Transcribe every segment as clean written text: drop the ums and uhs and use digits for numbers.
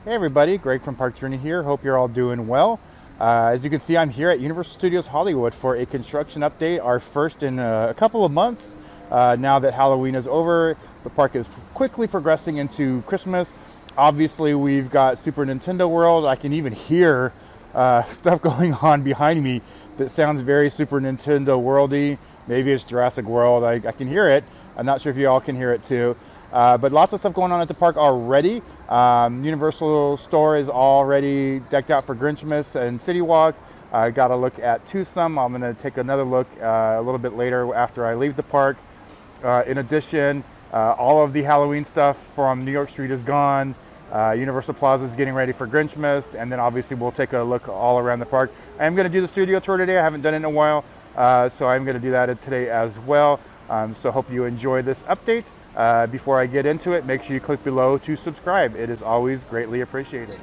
Hey everybody, Greg from Park Journey here. Hope you're all doing well. As you can see, I'm here at Universal Studios Hollywood for a construction update, our first in a couple of months. Now that Halloween is over, the park is quickly progressing into Christmas. Obviously, we've got Super Nintendo World. I can even hear stuff going on behind me that sounds very Super Nintendo Worldy. Maybe it's Jurassic World. I can hear it. I'm not sure if you all can hear it too. But lots of stuff going on at the park already. Universal store is already decked out for Grinchmas and City Walk. I got a look at Toothsome. I'm going to take another look a little bit later after I leave the park. In addition, all of the Halloween stuff from New York Street is gone. Universal Plaza is getting ready for Grinchmas, and then obviously we'll take a look all around the park. I am going to do the studio tour today. I haven't done it in a while, so I'm going to do that today as well. So hope you enjoy this update. Before I get into it, make sure you click below to subscribe. It is always greatly appreciated.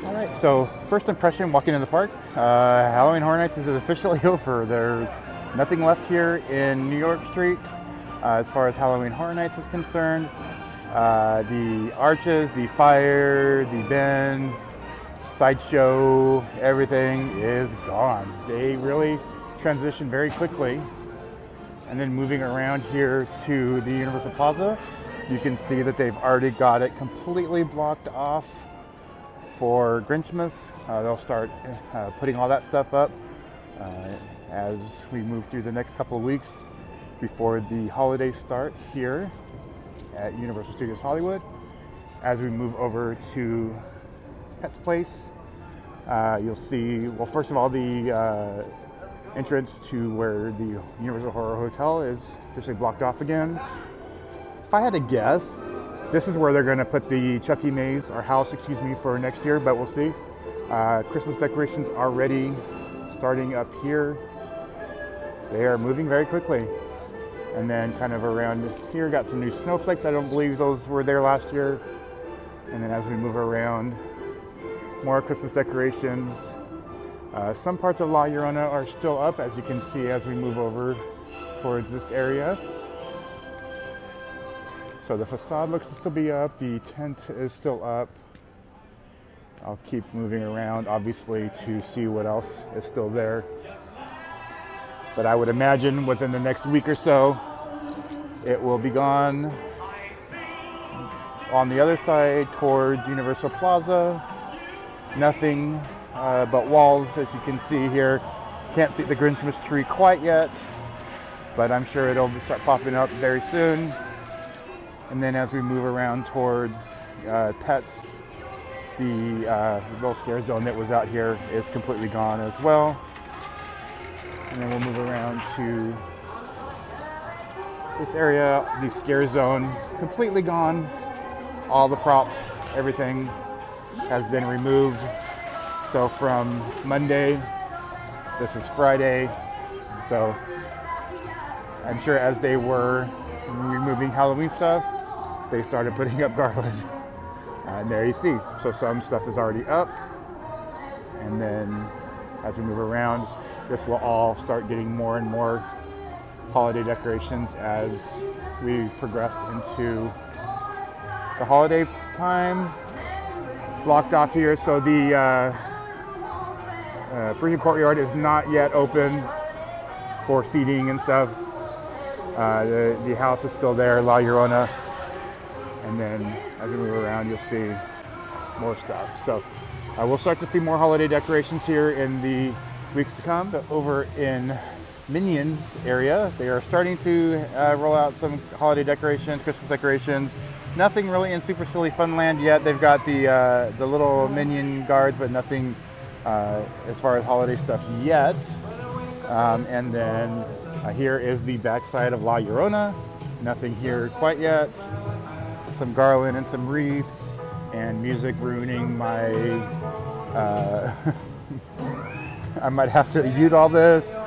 All right, so first impression walking in the park, Halloween Horror Nights is officially over. There's nothing left here in New York Street as far as Halloween Horror Nights is concerned. The arches, the fire, the bends, sideshow, everything is gone. They really transitioned very quickly. And then moving around here to the Universal Plaza, you can see that they've already got it completely blocked off for Grinchmas. They'll start putting all that stuff up as we move through the next couple of weeks before the holidays start here at Universal Studios Hollywood. As we move over to Pet's Place, you'll see, well, first of all, the entrance to where the Universal Horror Hotel is officially blocked off again. If I had to guess, this is where they're going to put the Chucky maze, or house, excuse me, for next year, but we'll see. Christmas decorations already starting up here. They are moving very quickly. And then kind of around here, got some new snowflakes. I don't believe those were there last year. And then as we move around, more Christmas decorations. Some parts of La Llorona are still up, as you can see as we move over towards this area. So the facade looks to still be up, the tent is still up. I'll keep moving around, obviously, to see what else is still there. But I would imagine within the next week or so, it will be gone. On the other side, towards Universal Plaza, nothing but walls, as you can see here. Can't see the Grinchmas tree quite yet, but I'm sure it'll start popping up very soon. And then as we move around towards Pets, the little scare zone that was out here is completely gone as well. And then we'll move around to this area, the scare zone, completely gone. All the props, everything has been removed. So from Monday, this is Friday. So I'm sure as they were removing Halloween stuff, they started putting up garland. And there you see. So some stuff is already up. And then as we move around, this will all start getting more and more holiday decorations as we progress into the holiday time. Blocked off here, so the Parisian Courtyard is not yet open for seating and stuff. The house is still there, La Llorona. And then as we move around, you'll see more stuff. So we'll start to see more holiday decorations here in the weeks to come. So over in Minions area, they are starting to roll out some holiday decorations, Christmas decorations. Nothing really in Super Silly Funland yet. They've got the little Minion guards, but nothing as far as holiday stuff yet. And then here is the backside of La Llorona. Nothing here quite yet. Some garland and some wreaths and music ruining my... I might have to mute all this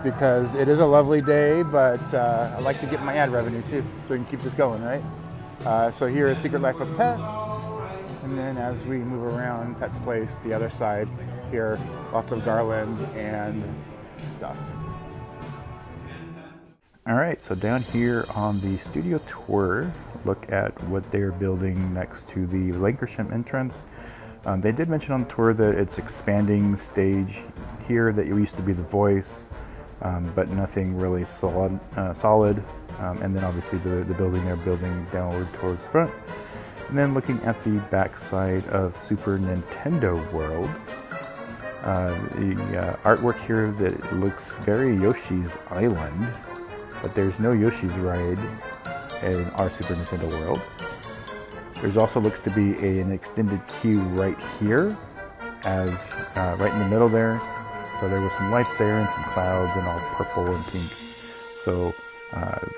because it is a lovely day, but I like to get my ad revenue too, so we can keep this going, right? So here is Secret Life of Pets. And then as we move around Pet's Place, the other side here, lots of garland and stuff. All right, so down here on the studio tour, look at what they're building next to the Lancashire entrance. They did mention on the tour that it's expanding stage here, that it used to be the voice, but nothing really solid. And then obviously the building they're building downward towards the front. And then looking at the back side of Super Nintendo World, the artwork here that looks very Yoshi's Island, but there's no Yoshi's Ride in our Super Nintendo World. There's also looks to be an extended queue right here, as right in the middle there. So there was some lights there and some clouds and all purple and pink. So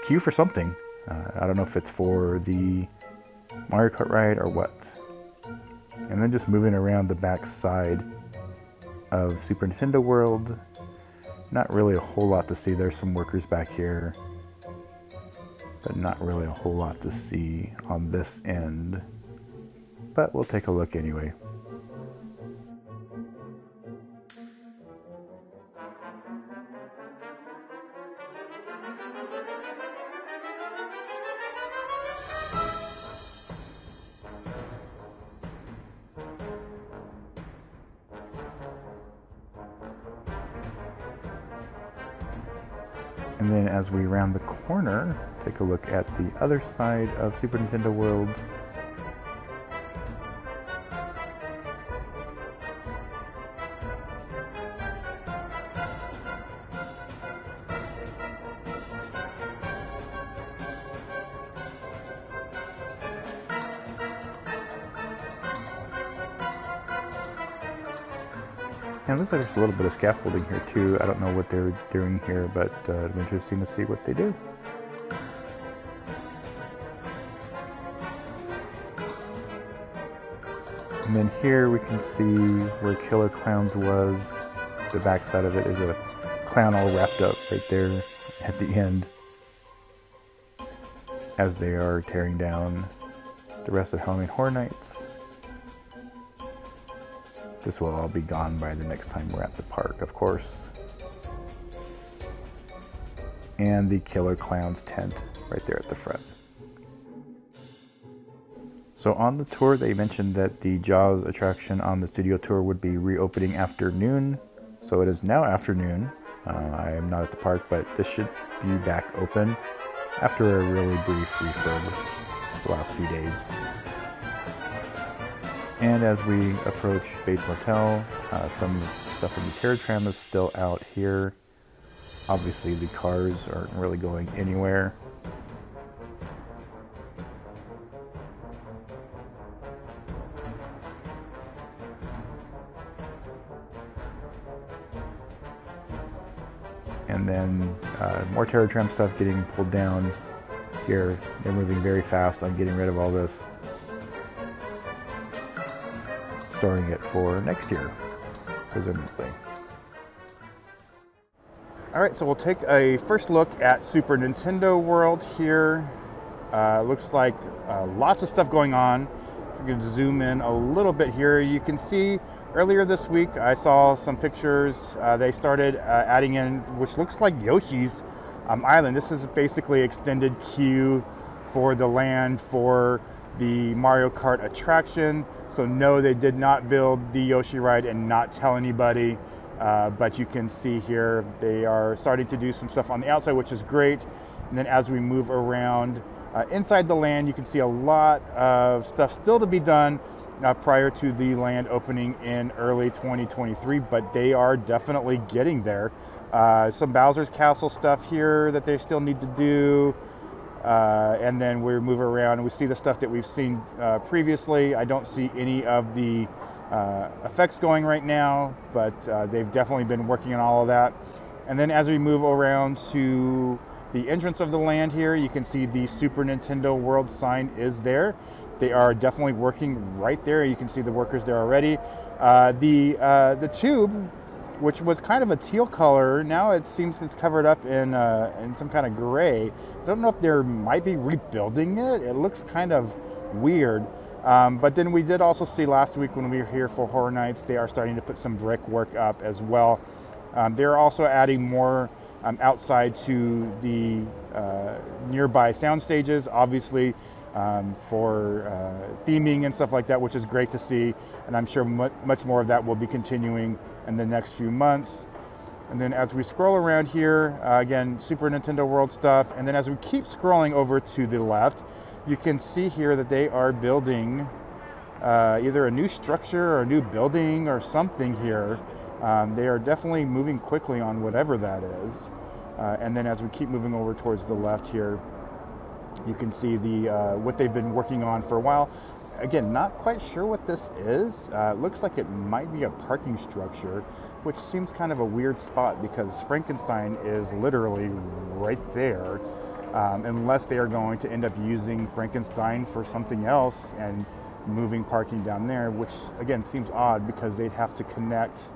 queue for something. I don't know if it's for the Mario Kart ride or what. And then just moving around the back side of Super Nintendo World, not really a whole lot to see. There's some workers back here, but not really a whole lot to see on this end. But we'll take a look anyway. And then as we round the corner, take a look at the other side of Super Nintendo World. And it looks like there's a little bit of scaffolding here too. I don't know what they're doing here, but it'll be interesting to see what they do. And then here we can see where Killer Clowns was. The back side of it, there's a clown all wrapped up right there at the end as they are tearing down the rest of Halloween Horror Nights. This will all be gone by the next time we're at the park, of course. And the Killer Clowns tent right there at the front. So on the tour, they mentioned that the Jaws attraction on the studio tour would be reopening after noon. So it is now afternoon. I am not at the park, but this should be back open after a really brief refurb the last few days. And as we approach Bates Motel, some stuff from the Terror Tram is still out here. Obviously the cars aren't really going anywhere. And then more Terror Tram stuff getting pulled down here. They're moving very fast on getting rid of all this, storing it for next year, presumably. All right, so we'll take a first look at Super Nintendo World here. Looks like lots of stuff going on. If we can zoom in a little bit here, you can see earlier this week I saw some pictures. They started adding in, which looks like Yoshi's Island. This is basically extended queue for the land for the Mario Kart attraction. So no, they did not build the Yoshi ride and not tell anybody, but you can see here they are starting to do some stuff on the outside, which is great. And then as we move around inside the land, you can see a lot of stuff still to be done prior to the land opening in early 2023, but they are definitely getting there. Some Bowser's Castle stuff here that they still need to do. And then we move around and we see the stuff that we've seen previously. I don't see any of the effects going right now, but they've definitely been working on all of that. And then as we move around to the entrance of the land here, you can see the Super Nintendo World sign is there. They are definitely working right there. You can see the workers there already. The tube, which was kind of a teal color, now it seems it's covered up in some kind of gray. I don't know if they might be rebuilding it. It looks kind of weird. But then we did also see last week when we were here for Horror Nights, they are starting to put some brickwork up as well. They're also adding more outside to the nearby sound stages. Obviously, for theming and stuff like that, which is great to see. And I'm sure much more of that will be continuing in the next few months. And then as we scroll around here, again, Super Nintendo World stuff. And then as we keep scrolling over to the left, you can see here that they are building either a new structure or a new building or something here. They are definitely moving quickly on whatever that is. And then as we keep moving over towards the left here, you can see the what they've been working on for a while. Again, not quite sure what this is. Looks like it might be a parking structure, which seems kind of a weird spot because Frankenstein is literally right there. Unless they are going to end up using Frankenstein for something else and moving parking down there, which again seems odd because they'd have to connect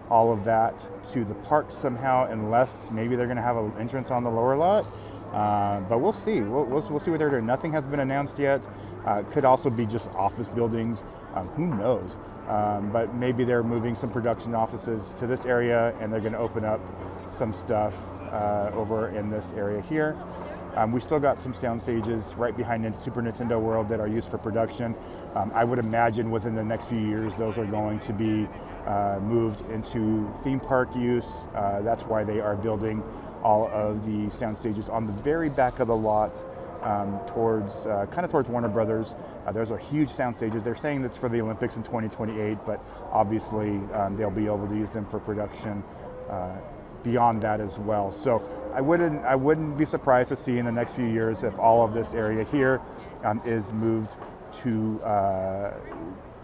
all of that to the park somehow, unless maybe they're going to have an entrance on the lower lot. But we'll see. We'll see what they're doing. Nothing has been announced yet. Could also be just office buildings. Who knows? But maybe they're moving some production offices to this area, and they're going to open up some stuff over in this area here. We still got some sound stages right behind the Super Nintendo World that are used for production. I would imagine within the next few years, those are going to be moved into theme park use. That's why they are building all of the sound stages on the very back of the lot, towards Warner Brothers. There's a huge sound stages. They're saying that's for the Olympics in 2028, but obviously they'll be able to use them for production beyond that as well. So I wouldn't be surprised to see in the next few years if all of this area here is moved to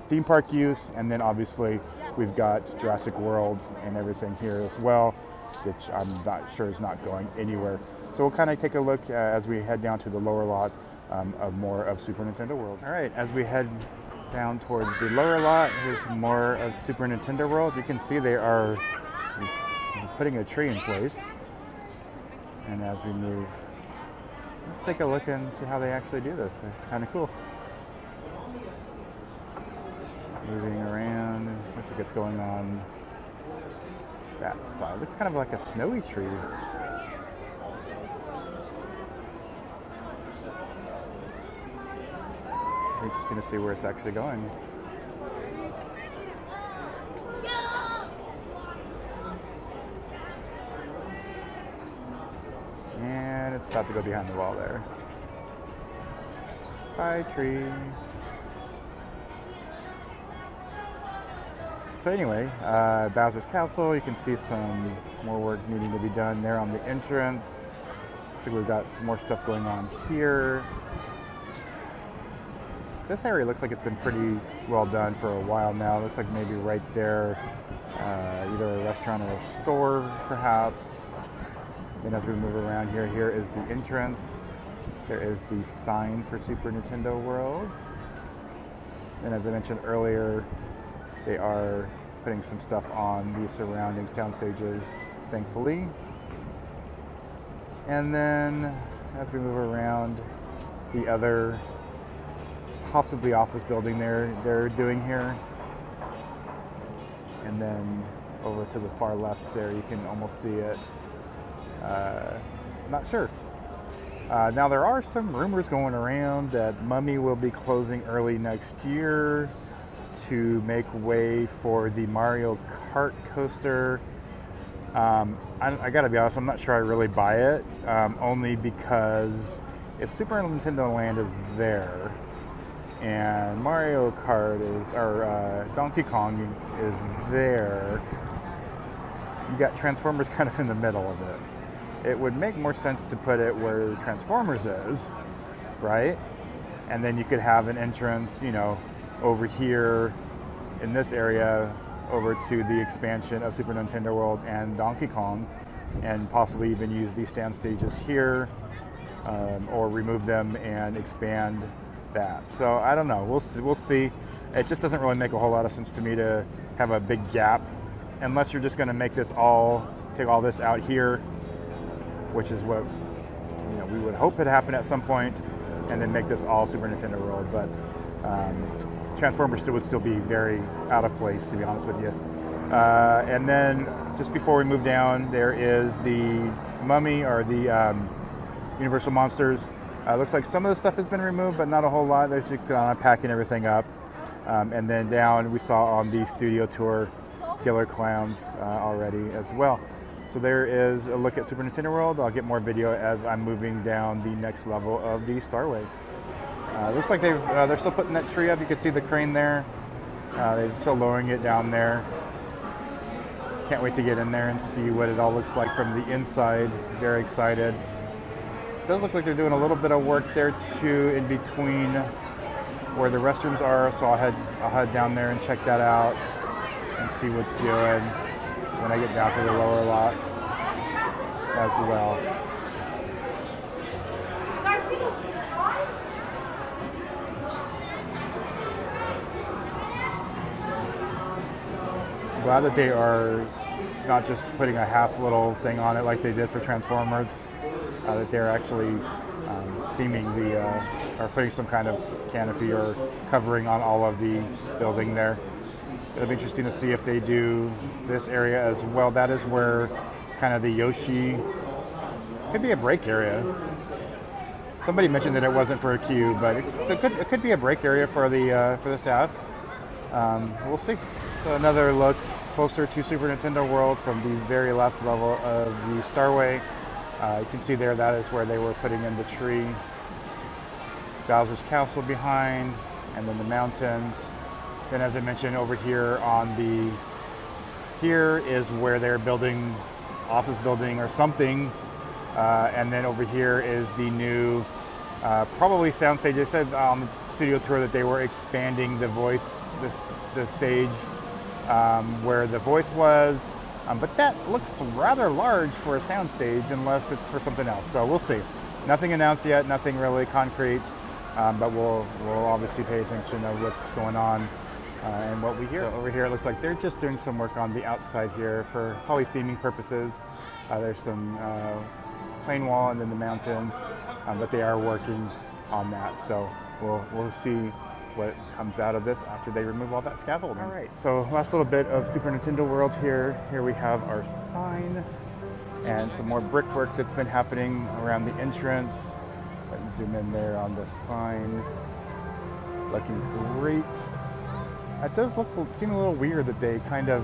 theme park use, and then obviously we've got Jurassic World and everything here as well, which I'm not sure is not going anywhere. So we'll kind of take a look as we head down to the lower lot of more of Super Nintendo World. All right, as we head down towards the lower lot, here's more of Super Nintendo World. You can see they are putting a tree in place. And as we move, let's take a look and see how they actually do this. It's kind of cool. Moving around, looks like it's going on that side. Looks kind of like a snowy tree. Interesting to see where it's actually going. And it's about to go behind the wall there. Bye, tree. So anyway, Bowser's Castle, you can see some more work needing to be done there on the entrance. So we've got some more stuff going on here. This area looks like it's been pretty well done for a while now. It looks like maybe right there, either a restaurant or a store, perhaps. Then as we move around here, here is the entrance. There is the sign for Super Nintendo World. And as I mentioned earlier, they are putting some stuff on the surrounding sound stages, thankfully. And then as we move around, the other possibly office building they're doing here. And then over to the far left there, you can almost see it. Not sure. Now there are some rumors going around that Mummy will be closing early next year to make way for the Mario Kart coaster. I gotta be honest, I'm not sure I really buy it, only because if Super Nintendo Land is there and Mario Kart is, or Donkey Kong is there, you got Transformers kind of in the middle of it. It would make more sense to put it where Transformers is, right? And then you could have an entrance, you know, over here in this area over to the expansion of Super Nintendo World and Donkey Kong, and possibly even use these stand stages here, or remove them and expand that. So I don't know. We'll see. It just doesn't really make a whole lot of sense to me to have a big gap, unless you're just going to make this all, take all this out here, which is what, you know, we would hope would happen at some point, and then make this all Super Nintendo World. But Transformers would still be very out of place, to be honest with you. And then just before we move down, there is the Mummy, or the Universal Monsters. Looks like some of the stuff has been removed, but not a whole lot. They're just packing everything up. And then down, we saw on the studio tour, Killer Clowns already as well. So there is a look at Super Nintendo World. I'll get more video as I'm moving down the next level of the Starway. Looks like they're still putting that tree up. You can see the crane there. They're still lowering it down there. Can't wait to get in there and see what it all looks like from the inside. Very excited. Does look like they're doing a little bit of work there too in between where the restrooms are, so I'll head down there and check that out and see what's doing when I get down to the lower lot as well. I'm glad that they are not just putting a half little thing on it like they did for Transformers, that they're actually theming or putting some kind of canopy or covering on all of the building there. It'll be interesting to see if they do this area as well. That is where kind of the Yoshi, could be a break area. Somebody mentioned that it wasn't for a queue, but it could be a break area for the staff. We'll see. So another look closer to Super Nintendo World from the very last level of the Starway. You can see there, that is where they were putting in the tree. Bowser's Castle behind, and then the mountains. Then, as I mentioned, over here here is where they're building office building or something. And then over here is the new, probably soundstage. They said on the studio tour that they were expanding the stage where the voice was. But that looks rather large for a soundstage unless it's for something else. So we'll see. Nothing announced yet, nothing really concrete. But we'll obviously pay attention to what's going on and what we hear. So over here, it looks like they're just doing some work on the outside here for probably theming purposes. There's some plain wall and then the mountains, but they are working on that. So we'll see what comes out of this after they remove all that scaffolding. All right, so last little bit of Super Nintendo World here. Here we have our sign and some more brickwork that's been happening around the entrance. Let's zoom in there on the sign. Looking great. It does seem a little weird that they kind of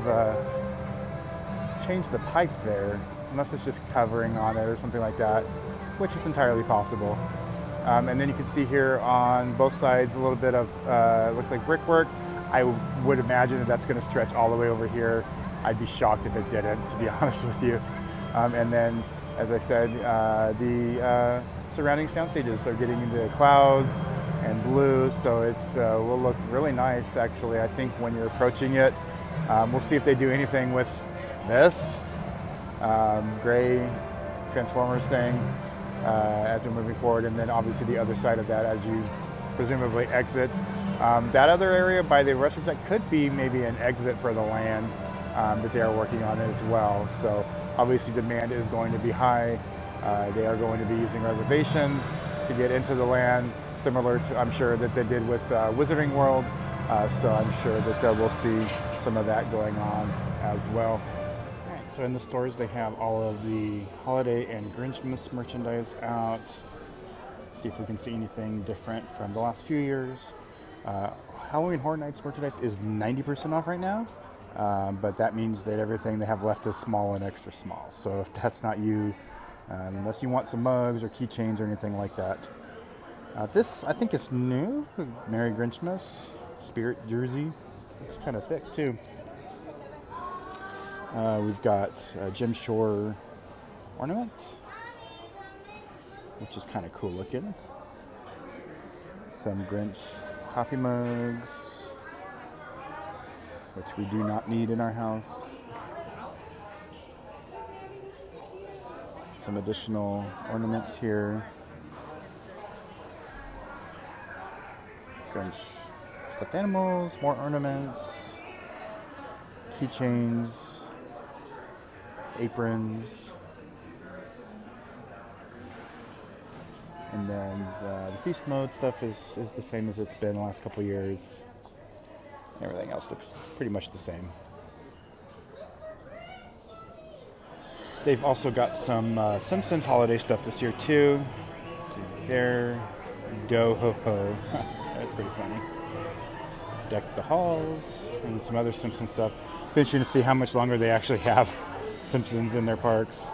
changed the pipe there, unless it's just covering on it or something like that, which is entirely possible. And then you can see here on both sides a little bit of, looks like brickwork. I would imagine that that's going to stretch all the way over here. I'd be shocked if it didn't, to be honest with you. And then, as I said, the surrounding sound stages are getting into clouds and blue, so it's will look really nice actually, I think, when you're approaching it. We'll see if they do anything with this gray Transformers thing as we're moving forward, and then obviously the other side of that as you presumably exit. That other area by the restrooms, that could be maybe an exit for the land that they are working on as well. So obviously demand is going to be high. They are going to be using reservations to get into the land, similar to, I'm sure, that they did with Wizarding World. So I'm sure that we'll see some of that going on as well. All right, so in the stores they have all of the holiday and Grinchmas merchandise out. See if we can see anything different from the last few years. Halloween Horror Nights merchandise is 90% off right now. But that means that everything they have left is small and extra small. So if that's not you, unless you want some mugs or keychains or anything like that. This, I think, is new. Merry Grinchmas Spirit jersey. Looks kind of thick too. We've got Jim Shore ornament, which is kind of cool looking. Some Grinch coffee mugs, which we do not need in our house. Some additional ornaments here. Grinch stuffed animals, more ornaments, keychains, aprons, and then the feast mode stuff is the same as it's been the last couple of years. Everything else looks pretty much the same. They've also got some Simpsons holiday stuff this year too. there. Do ho ho. That's pretty funny. Deck the halls and some other Simpsons stuff. Be interesting to see how much longer they actually have Simpsons in their parks.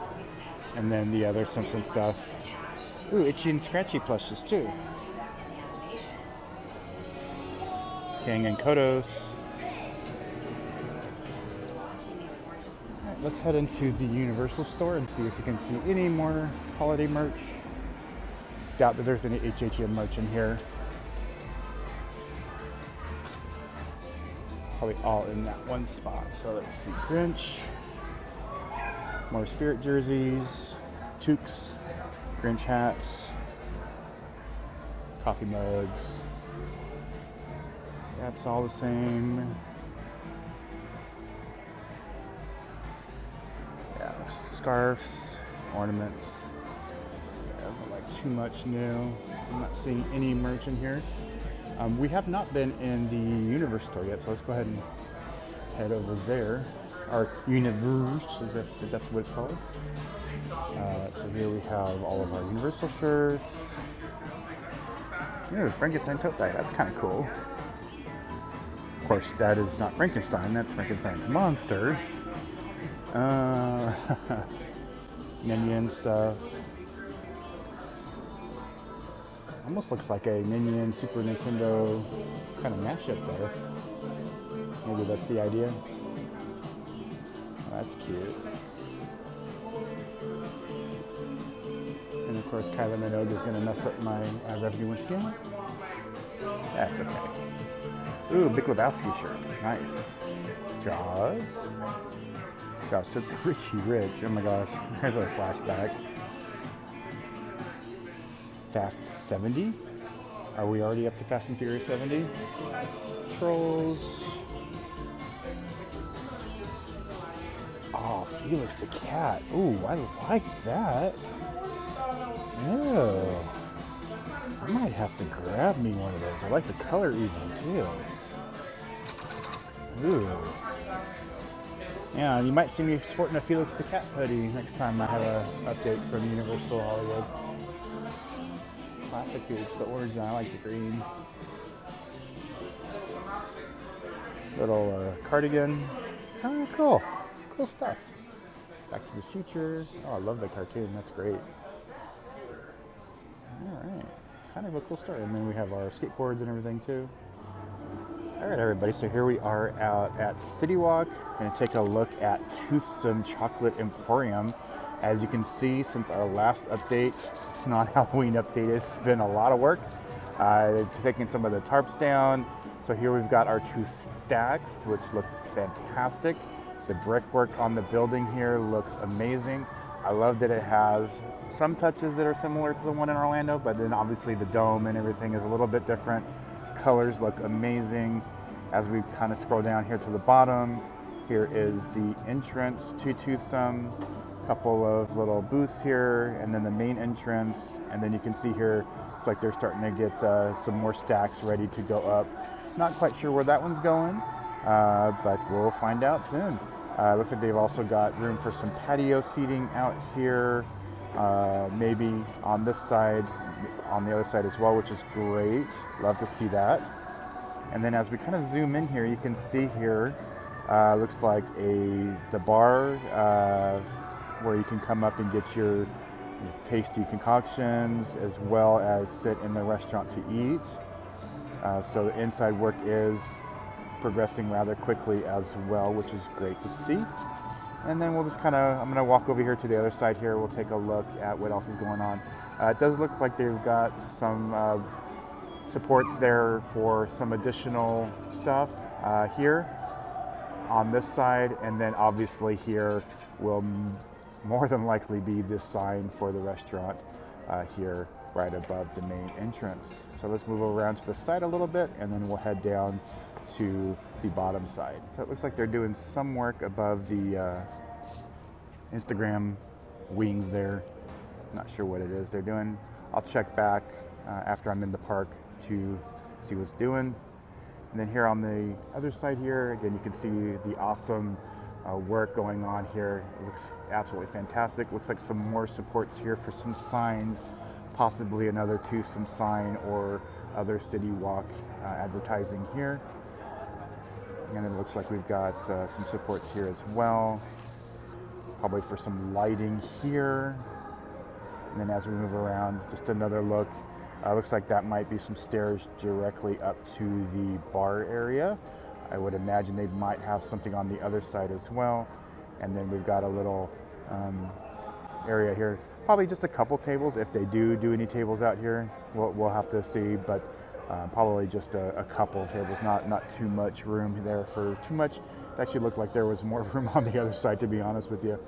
And then the other Simpsons stuff. Ooh, Itchy and Scratchy plushes too. Kang and Kodos. Alright, let's head into the Universal store and see if we can see any more holiday merch. Doubt that there's any HHN merch in here. Probably all in that one spot. So let's see. Grinch. More Spirit jerseys. Toques. Grinch hats. Coffee mugs. That's all the same. Yeah, scarves, ornaments. Yeah, not like too much new. I'm not seeing any merch in here. We have not been in the Universe store yet, so let's go ahead and head over there. Our Universe, if that's what it's called. So here we have all of our Universal shirts. The Frankenstein tote bag, that's kind of cool. Of course, that is not Frankenstein, that's Frankenstein's monster. Minion stuff. Almost looks like a Minion Super Nintendo kind of mashup there. Maybe that's the idea. Oh, that's cute. And of course, Kylie Minogue is going to mess up my revenue once again. That's okay. Ooh, Big Lebowski shirts. Nice. Jaws. Jaws took Richie Rich. Oh my gosh. Here's a flashback. Fast 70? Are we already up to Fast and Furious 70? Trolls. Oh, Felix the cat. Ooh, I like that. Ew. I might have to grab me one of those. I like the color even too. Ooh. Yeah, you might see me sporting a Felix the Cat hoodie next time I have an update from Universal Hollywood. Classic Felix, the orange, and I like the green. Little cardigan. Oh, cool. Cool stuff. Back to the Future. Oh, I love the cartoon. That's great. Alright. Kind of a cool story. And then we have our skateboards and everything too. Alright everybody, so here we are out at City Walk. Going to take a look at Toothsome Chocolate Emporium. As you can see, since our last update, non-Halloween update, it's been a lot of work. Taking some of the tarps down. So here we've got our two stacks, which look fantastic. The brickwork on the building here looks amazing. I love that it has some touches that are similar to the one in Orlando, but then obviously the dome and everything is a little bit different. Colors look amazing. As we kind of scroll down here to the bottom, here is the entrance to Toothsome. Couple of little booths here, and then the main entrance. And then you can see here, it's like they're starting to get some more stacks ready to go up. Not quite sure where that one's going, but we'll find out soon. Looks like they've also got room for some patio seating out here, maybe on this side, on the other side as well, which is great. Love to see that. And then as we kind of zoom in here, you can see here, looks like the bar where you can come up and get your tasty concoctions as well as sit in the restaurant to eat. So the inside work is progressing rather quickly as well, which is great to see. And then we'll just I'm going to walk over here to the other side here. We'll take a look at what else is going on. It does look like they've got some supports there for some additional stuff here on this side. And then obviously here will more than likely be this sign for the restaurant here right above the main entrance. So let's move around to the side a little bit, and then we'll head down to the bottom side. So it looks like they're doing some work above the Instagram wings there. Not sure what it is they're doing. I'll check back after I'm in the park to see what's doing. And then here on the other side here, again, you can see the awesome work going on here. It looks absolutely fantastic. Looks like some more supports here for some signs possibly another Toothsome sign or other city walk advertising here. And it looks like we've got some supports here as well, probably for some lighting here. And then as we move around, just another look. Looks like that might be some stairs directly up to the bar area. I would imagine they might have something on the other side as well. And then we've got a little area here. Probably just a couple tables. If they do any tables out here, we'll have to see. But probably just a couple of tables, not too much room there for too much. It actually looked like there was more room on the other side, to be honest with you.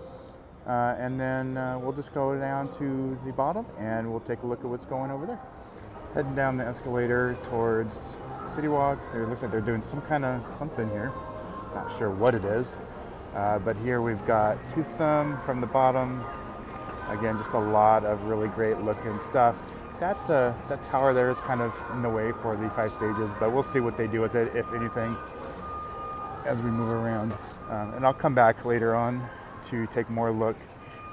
And then we'll just go down to the bottom and we'll take a look at what's going over there. Heading down the escalator towards City Walk. It looks like they're doing some kind of something here. Not sure what it is. But here we've got Toothsome from the bottom. Again, just a lot of really great looking stuff. That tower there is kind of in the way for the 5 stages, but we'll see what they do with it, if anything, as we move around. And I'll come back later on to take more look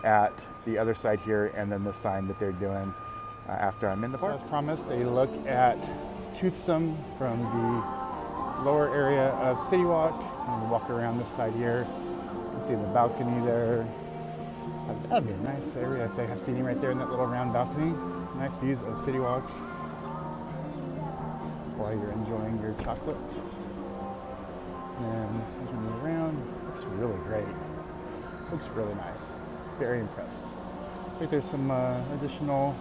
at the other side here and then the sign that they're doing after I'm in the bar. So as promised, a look at Toothsome from the lower area of City Walk. And we'll walk around this side here. You can see the balcony there. That'd be a nice area if they have seating right there in that little round balcony. Nice views of City Walk while you're enjoying your chocolate. And as we move around, looks really great. Looks really nice. Very impressed. I think there's some additional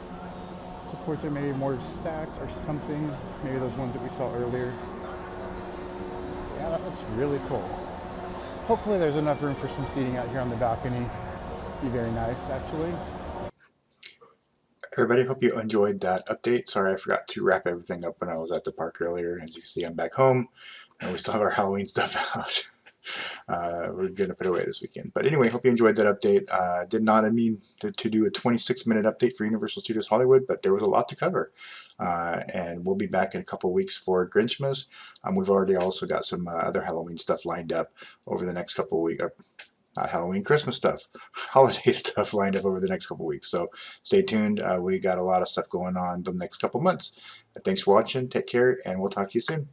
supports there, maybe more stacks or something. Maybe those ones that we saw earlier. Yeah, that looks really cool. Hopefully there's enough room for some seating out here on the balcony. Be very nice, actually. Everybody, hope you enjoyed that update. Sorry I forgot to wrap everything up when I was at the park earlier. As you can see, I'm back home and we still have our Halloween stuff out. We're going to put it away this weekend. But anyway, hope you enjoyed that update. Did not mean to do a 26-minute update for Universal Studios Hollywood, but there was a lot to cover. And we'll be back in a couple weeks for Grinchmas. We've already also got some other Halloween stuff lined up over the next couple weeks. Not Halloween, Christmas stuff, holiday stuff lined up over the next couple weeks. So stay tuned. We got a lot of stuff going on the next couple months. Thanks for watching. Take care, and we'll talk to you soon.